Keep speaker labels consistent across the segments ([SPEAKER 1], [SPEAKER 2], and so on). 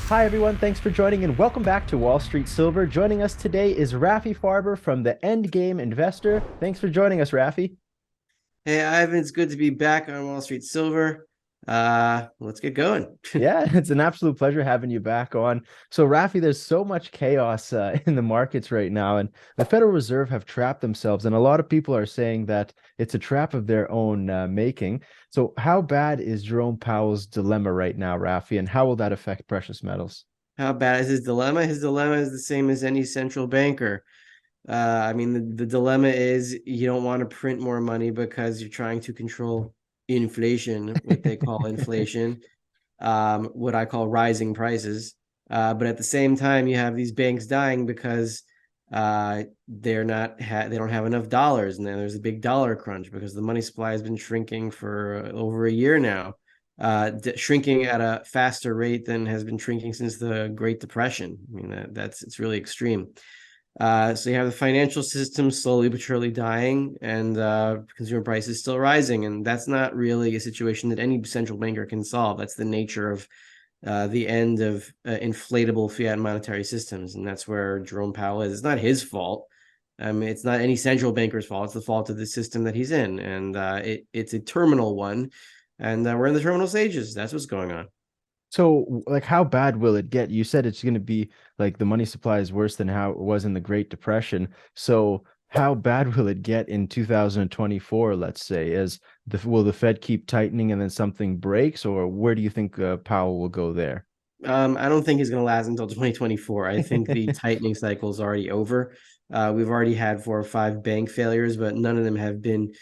[SPEAKER 1] Hi, everyone. Thanks for joining and welcome back to Wall Street Silver. Joining us today is Rafi Farber from the Endgame Investor. Thanks for joining us, Rafi.
[SPEAKER 2] Hey, Ivan, it's good to be back on Wall Street Silver. Let's get going.
[SPEAKER 1] Yeah, it's an absolute pleasure having you back on. So, Rafi, there's so much chaos in the markets right now, and the Federal Reserve have trapped themselves, and a lot of people are saying that it's a trap of their own making. So, how bad is Jerome Powell's dilemma right now, Rafi, and how will that affect precious metals?
[SPEAKER 2] How bad is his dilemma? His dilemma is the same as any central banker. The dilemma is you don't want to print more money because you're trying to control inflation, what they call inflation, what I call rising prices. But at the same time, you have these banks dying because they don't have enough dollars, and then there's a big dollar crunch because the money supply has been shrinking for over a year now, shrinking at a faster rate than has been shrinking since the Great Depression. I mean that's it's really extreme. So you have the financial system slowly but surely dying, and consumer prices still rising, and that's not really a situation that any central banker can solve. That's the nature of the end of inflatable fiat monetary systems, and that's where Jerome Powell is. It's not his fault. It's not any central banker's fault. It's the fault of the system that he's in, and it's a terminal one, and we're in the terminal stages. That's what's going on.
[SPEAKER 1] So, like, how bad will it get? You said it's going to be like the money supply is worse than how it was in the Great Depression. So, how bad will it get in 2024, let's say? Will the Fed keep tightening and then something breaks, or where do you think Powell will go there?
[SPEAKER 2] I don't think he's going to last until 2024. I think the tightening cycle is already over. We've already had 4 or 5 bank failures, but none of them have been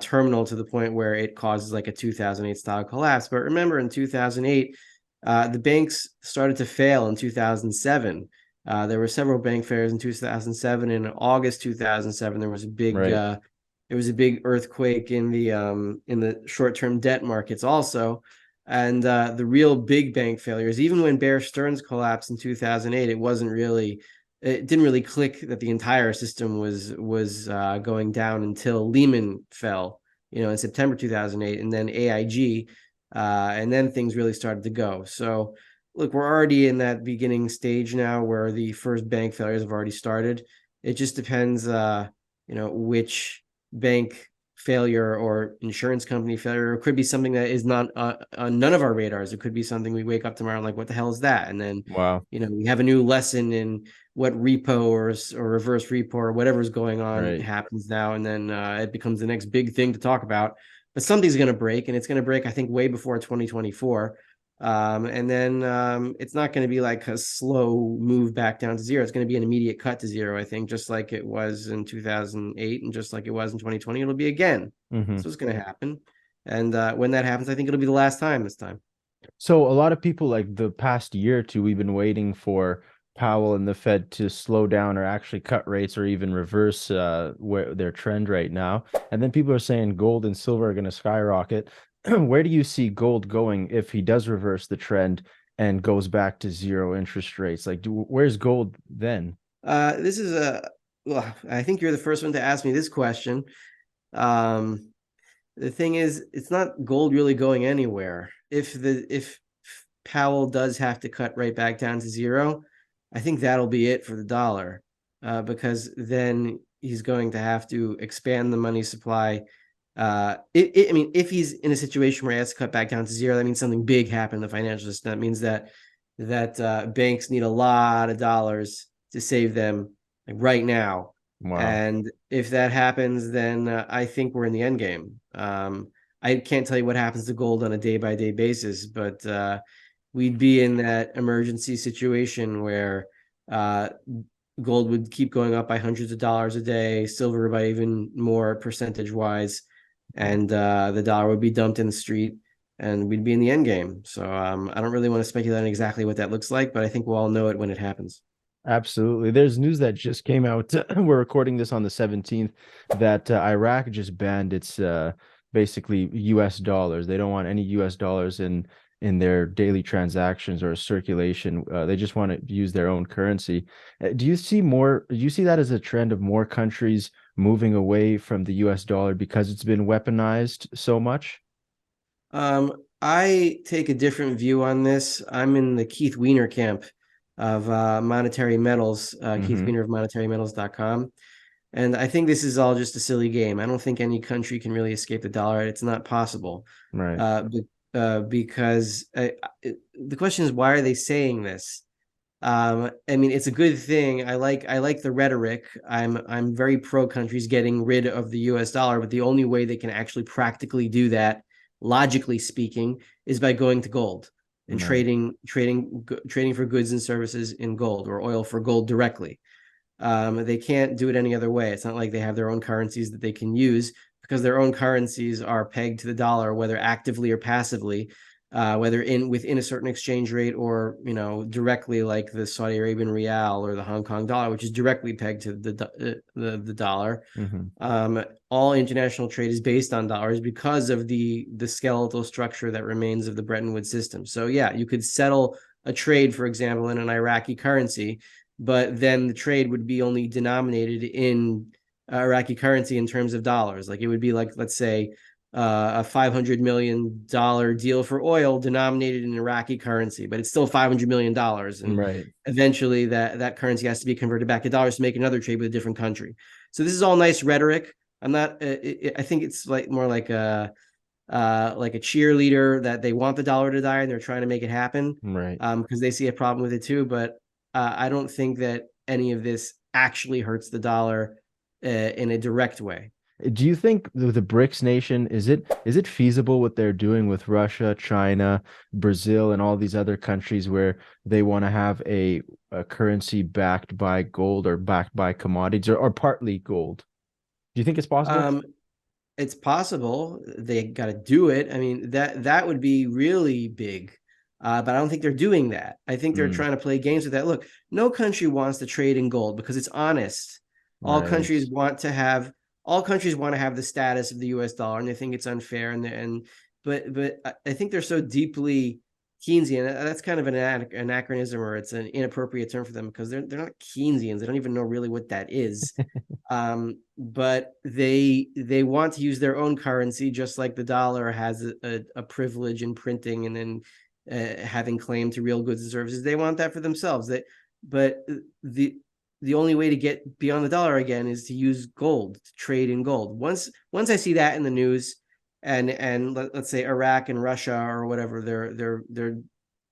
[SPEAKER 2] terminal to the point where it causes like a 2008 style collapse. But remember, in 2008, the banks started to fail in 2007. There were several bank failures in 2007. In August 2007,
[SPEAKER 1] Right.
[SPEAKER 2] there was a big earthquake in the short term debt markets also. And the real big bank failures, even when Bear Stearns collapsed in 2008, it didn't really click that the entire system was going down until Lehman fell, in September 2008, and then AIG, and then things really started to go. So, look, we're already in that beginning stage now where the first bank failures have already started. It just depends, which bank failure or insurance company failure. It could be something that is not on none of our radars. It could be something we wake up tomorrow and like, what the hell is that? And then,
[SPEAKER 1] Wow.
[SPEAKER 2] we have a new lesson in what repo or reverse repo or whatever's going on
[SPEAKER 1] Right.
[SPEAKER 2] happens now. And then it becomes the next big thing to talk about. But something's going to break, and it's going to break, I think, way before 2024. And then it's not going to be like a slow move back down to zero. It's going to be an immediate cut to zero, I think, just like it was in 2008 and just like it was in 2020. It'll be again.
[SPEAKER 1] Hmm.
[SPEAKER 2] That's what's going to happen. And when that happens, I think it'll be the last time this time.
[SPEAKER 1] So a lot of people, like the past year or two, we've been waiting for Powell and the Fed to slow down or actually cut rates or even reverse where their trend right now. And then people are saying gold and silver are going to skyrocket. Where do you see gold going if he does reverse the trend and goes back to zero interest rates? Like, where's gold then?
[SPEAKER 2] This is well, I think you're the first one to ask me this question. Um, the thing is, it's not gold really going anywhere. If Powell does have to cut right back down to zero, I think that'll be it for the dollar, because then he's going to have to expand the money supply. I mean, if he's in a situation where he has to cut back down to zero, that means something big happened in the financial system. That means that banks need a lot of dollars to save them, like, right now.
[SPEAKER 1] Wow.
[SPEAKER 2] And if that happens, then I think we're in the end game. I can't tell you what happens to gold on a day by day basis, but we'd be in that emergency situation where uh, gold would keep going up by hundreds of dollars a day, silver by even more percentage wise, and the dollar would be dumped in the street, and we'd be in the end game. So I don't really want to speculate on exactly what that looks like, but I think we'll all know it when it happens.
[SPEAKER 1] Absolutely. There's news that just came out. We're recording this on the 17th that Iraq just banned its basically US dollars. They don't want any US dollars in their daily transactions or circulation. They just want to use their own currency. Do you see that as a trend of more countries moving away from the US dollar because it's been weaponized so much?
[SPEAKER 2] I take a different view on this. I'm in the Keith Weiner camp of monetary metals, Keith
[SPEAKER 1] Mm-hmm.
[SPEAKER 2] Weiner of monetarymetals.com. And I think this is all just a silly game. I don't think any country can really escape the dollar. It's not possible.
[SPEAKER 1] Right.
[SPEAKER 2] Because the question is, why are they saying this? I mean, it's a good thing. I like the rhetoric. I'm very pro countries getting rid of the US dollar, but the only way they can actually practically do that, logically speaking, is by going to gold and
[SPEAKER 1] Right.
[SPEAKER 2] trading for goods and services in gold, or oil for gold directly. They can't do it any other way. It's not like they have their own currencies that they can use, because their own currencies are pegged to the dollar, whether actively or passively, whether within a certain exchange rate, or directly, like the Saudi Arabian rial or the Hong Kong dollar, which is directly pegged to the dollar.
[SPEAKER 1] Mm-hmm.
[SPEAKER 2] All international trade is based on dollars because of the skeletal structure that remains of the Bretton Woods system. So yeah, you could settle a trade, for example, in an Iraqi currency, but then the trade would be only denominated in Iraqi currency in terms of dollars. Like, it would be like, let's say, a $500 million deal for oil denominated in Iraqi currency, but it's still $500 million, and
[SPEAKER 1] Right.
[SPEAKER 2] eventually that currency has to be converted back to dollars to make another trade with a different country. So this is all nice rhetoric. I'm not. I think it's like more like a cheerleader, that they want the dollar to die and they're trying to make it happen,
[SPEAKER 1] Right.
[SPEAKER 2] because they see a problem with it too. But I don't think that any of this actually hurts the dollar in a direct way.
[SPEAKER 1] Do you think the BRICS nation, is it feasible what they're doing with Russia, China, Brazil, and all these other countries where they want to have a currency backed by gold or backed by commodities, or partly gold? Do you think it's possible?
[SPEAKER 2] Um, it's possible. They got to do it. I mean, that would be really big. But I don't think they're doing that. I think they're
[SPEAKER 1] Mm,
[SPEAKER 2] trying to play games with that. Look, no country wants to trade in gold because it's honest. All
[SPEAKER 1] right.
[SPEAKER 2] countries want to have all countries want to have the status of the US dollar, and they think it's unfair, and but I think they're so deeply Keynesian. That's kind of an anachronism, or it's an inappropriate term for them, because they're not Keynesians. They don't even know really what that is. But they want to use their own currency, just like the dollar has a privilege in printing and then having claim to real goods and services. They want that for themselves. But the only way to get beyond the dollar again is to use gold, to trade in gold. Once I see that in the news, and let's say Iraq and Russia or whatever, they're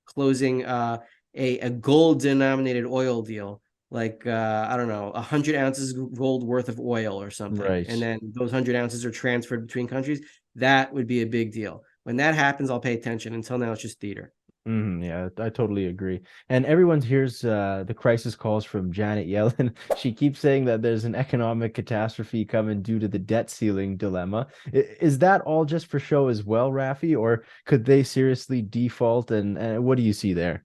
[SPEAKER 2] closing a gold denominated oil deal, like I don't know, 100 ounces of gold worth of oil or something, and
[SPEAKER 1] Right.
[SPEAKER 2] then those 100 ounces are transferred between countries. That would be a big deal. When that happens, I'll pay attention. Until now, it's just theater.
[SPEAKER 1] Yeah, I totally agree. And everyone hears the crisis calls from Janet Yellen. She keeps saying that there's an economic catastrophe coming due to the debt ceiling dilemma. Is that all just for show as well, Rafi, or could they seriously default? And what do you see there?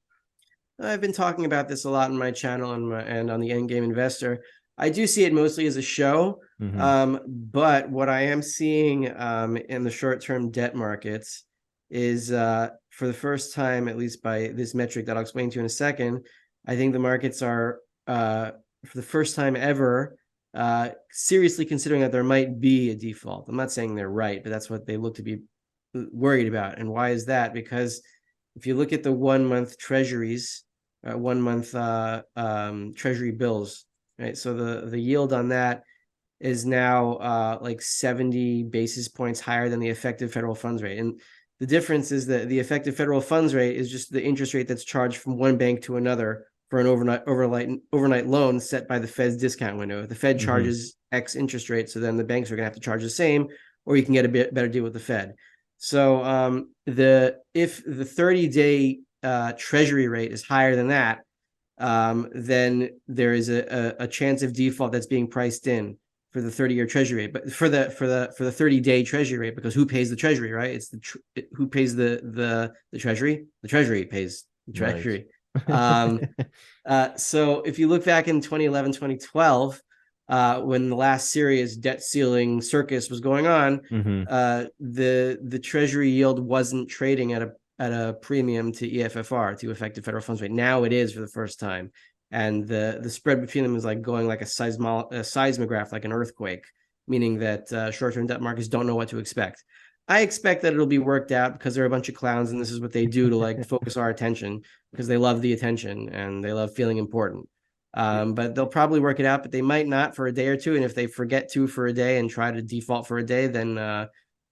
[SPEAKER 2] I've been talking about this a lot on my channel and on the Endgame Investor. I do see it mostly as a show,
[SPEAKER 1] Hmm.
[SPEAKER 2] but what I am seeing in the short-term debt markets is, for the first time, at least by this metric that I'll explain to you in a second, I think the markets are, for the first time ever, seriously considering that there might be a default. I'm not saying they're right, but that's what they look to be worried about. And why is that? Because if you look at the 1 month treasuries, 1 month treasury bills, right? So the yield on that is now like 70 basis points higher than the effective federal funds rate. And the difference is that the effective federal funds rate is just the interest rate that's charged from one bank to another for an overnight loan set by the Fed's discount window. If the Fed
[SPEAKER 1] Hmm.
[SPEAKER 2] charges X interest rate, so then the banks are going to have to charge the same, or you can get a bit better deal with the Fed. So the if the 30-day treasury rate is higher than that, then there is a chance of default that's being priced in for the 30-year treasury rate, but for the 30-day treasury rate, because who pays the treasury, right? It's who pays the treasury. The treasury pays the
[SPEAKER 1] Right.
[SPEAKER 2] treasury. So if you look back in 2011, 2012, when the last serious debt ceiling circus was going on,
[SPEAKER 1] Hmm.
[SPEAKER 2] the treasury yield wasn't trading at a premium to EFFR, to effective federal funds rate. Now it is for the first time, and the spread between them is like going like a seismograph, like an earthquake, meaning that short-term debt markets don't know what to expect. I expect that it'll be worked out because they're a bunch of clowns and this is what they do to like focus our attention because they love the attention and they love feeling important. But they'll probably work it out, but they might not for a day or two. And if they forget to for a day and try to default for a day, then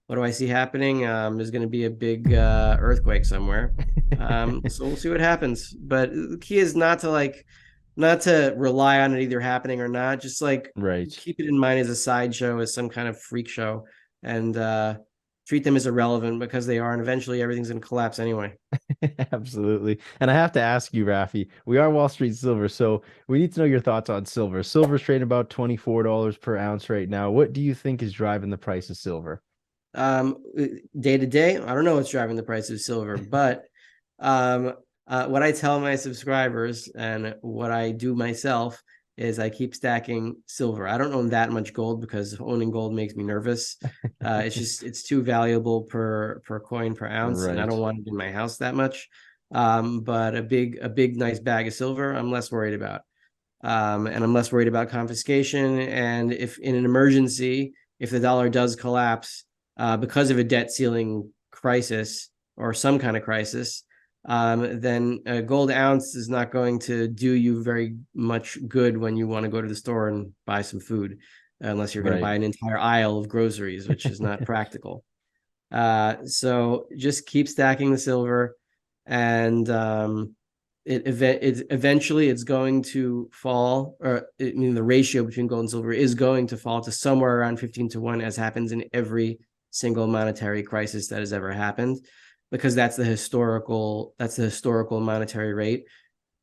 [SPEAKER 2] what do I see happening? There's going to be a big earthquake somewhere. So we'll see what happens. But the key is not to rely on it either happening or not. Just like
[SPEAKER 1] Right.
[SPEAKER 2] keep it in mind as a sideshow, as some kind of freak show, and treat them as irrelevant because they are, and eventually everything's going to collapse anyway.
[SPEAKER 1] Absolutely. And I have to ask you, Rafi, we are Wall Street Silver, so we need to know your thoughts on silver. Silver's trading about $24 per ounce right now. What do you think is driving the price of silver?
[SPEAKER 2] Um, Day to day, I don't know what's driving the price of silver, but um, what I tell my subscribers and what I do myself is I keep stacking silver. I don't own that much gold because owning gold makes me nervous. It's too valuable per coin per ounce, and I
[SPEAKER 1] Right.
[SPEAKER 2] don't want it in my house that much. But a big nice bag of silver, I'm less worried about. And I'm less worried about confiscation. And if in an emergency, if the dollar does collapse because of a debt ceiling crisis or some kind of crisis, then a gold ounce is not going to do you very much good when you want to go to the store and buy some food, unless you're going to
[SPEAKER 1] Right.
[SPEAKER 2] buy an entire aisle of groceries, which is not practical. So just keep stacking the silver, and eventually it's going to fall, or I mean the ratio between gold and silver is going to fall to somewhere around 15 to 1, as happens in every single monetary crisis that has ever happened, because that's the historical monetary rate.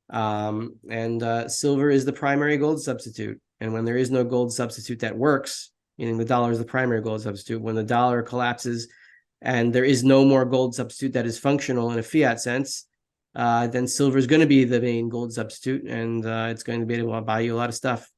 [SPEAKER 2] And silver is the primary gold substitute. And when there is no gold substitute that works, meaning the dollar is the primary gold substitute, when the dollar collapses and there is no more gold substitute that is functional in a fiat sense, then silver is going to be the main gold substitute, and it's going to be able to buy you a lot of stuff.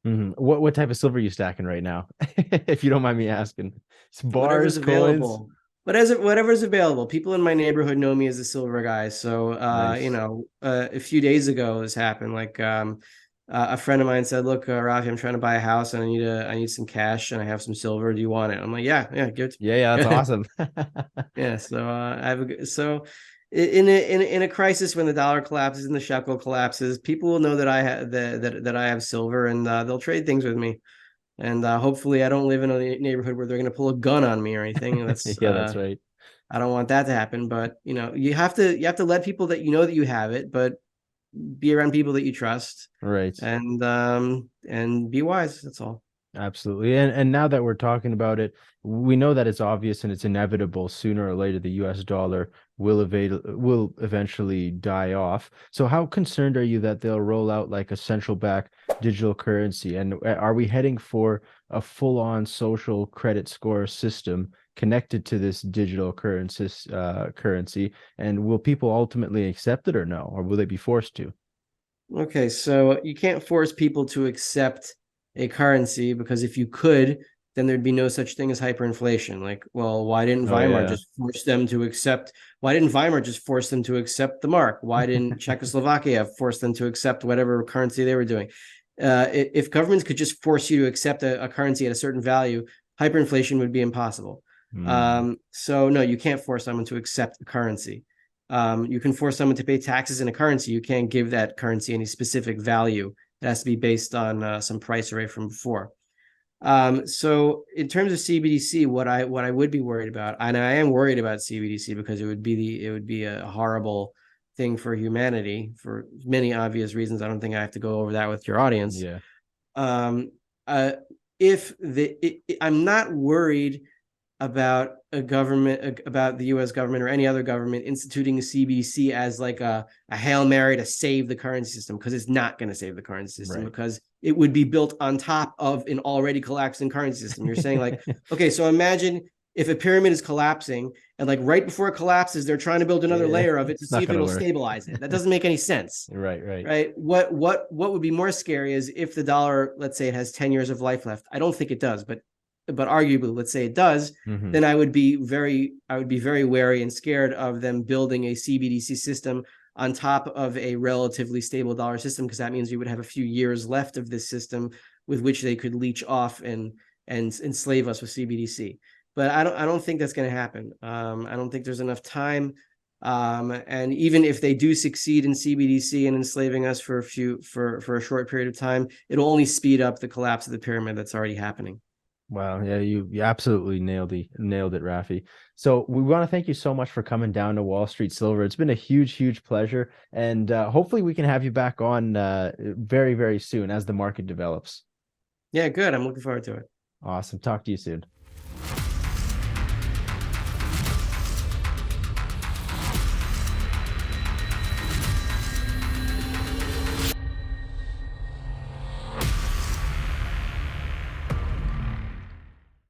[SPEAKER 1] What type of silver are you stacking right now? If you don't mind me asking. It's
[SPEAKER 2] Whatever's
[SPEAKER 1] bars, coins.
[SPEAKER 2] available. But as whatever's available, people in my neighborhood know me as a silver guy. So,
[SPEAKER 1] Nice.
[SPEAKER 2] a few days ago, this happened. Like, a friend of mine said, "Look, Rafi, I'm trying to buy a house, and I need some cash, and I have some silver. Do you want it?" I'm like, "Yeah, yeah, give it to
[SPEAKER 1] Yeah, yeah, that's
[SPEAKER 2] me."
[SPEAKER 1] awesome.
[SPEAKER 2] Yeah. So, I have in a crisis when the dollar collapses and the shekel collapses, people will know that I have that I have silver, and they'll trade things with me. And hopefully, I don't live in a neighborhood where they're going to pull a gun on me or anything. That's
[SPEAKER 1] Yeah, that's right.
[SPEAKER 2] I don't want that to happen. But you have to let people that you know that you have it, but be around people that you trust,
[SPEAKER 1] Right.
[SPEAKER 2] and be wise. That's all.
[SPEAKER 1] Absolutely. And now that we're talking about it, we know that it's obvious and it's inevitable sooner or later the US dollar will eventually die off. So how concerned are you that they'll roll out like a central bank digital currency? And are we heading for a full-on social credit score system connected to this digital currency? And will people ultimately accept it or no? Or will they be forced to?
[SPEAKER 2] Okay, so you can't force people to accept a currency, because if you could, then there'd be no such thing as hyperinflation. Like, well,
[SPEAKER 1] Oh yeah.
[SPEAKER 2] why didn't Weimar just force them to accept the mark? Why didn't Czechoslovakia force them to accept whatever currency they were doing? If governments could just force you to accept a currency at a certain value, hyperinflation would be impossible.
[SPEAKER 1] Hmm.
[SPEAKER 2] So no, you can't force someone to accept a currency. You can force someone to pay taxes in a currency. You can't give that currency any specific value. It has to be based on some price array from before. So in terms of CBDC, what I would be worried about, and I am worried about CBDC because it would be a horrible thing for humanity for many obvious reasons. I don't think I have to go over that with your audience.
[SPEAKER 1] Yeah.
[SPEAKER 2] Um, uh, if I'm not worried about the US government or any other government instituting a CBDC as like a Hail Mary to save the currency system, because it's not going to save the currency system,
[SPEAKER 1] Right.
[SPEAKER 2] because it would be built on top of an already collapsing currency system. You're saying like, okay, so imagine if a pyramid is collapsing and like right before it collapses, they're trying to build another
[SPEAKER 1] Yeah,
[SPEAKER 2] layer of it to
[SPEAKER 1] it's
[SPEAKER 2] see
[SPEAKER 1] not
[SPEAKER 2] if
[SPEAKER 1] gonna
[SPEAKER 2] it'll
[SPEAKER 1] work.
[SPEAKER 2] stabilize it. That doesn't make any sense.
[SPEAKER 1] Right, right.
[SPEAKER 2] Right. What would be more scary is if the dollar, let's say it has 10 years of life left. I don't think it does, but arguably, let's say it does,
[SPEAKER 1] Hmm.
[SPEAKER 2] then I would be very wary and scared of them building a CBDC system on top of a relatively stable dollar system, because that means we would have a few years left of this system with which they could leech off and enslave us with CBDC. but I don't think that's going to happen. I don't think there's enough time. And even if they do succeed in CBDC and enslaving us for a short period of time, it'll only speed up the collapse of the pyramid that's already happening.
[SPEAKER 1] Wow, yeah, you absolutely nailed it, Rafi. So we want to thank you so much for coming down to Wall Street Silver. It's been a huge pleasure, and hopefully we can have you back on very soon as the market develops.
[SPEAKER 2] Yeah, good. I'm looking forward to it.
[SPEAKER 1] Awesome. Talk to you soon.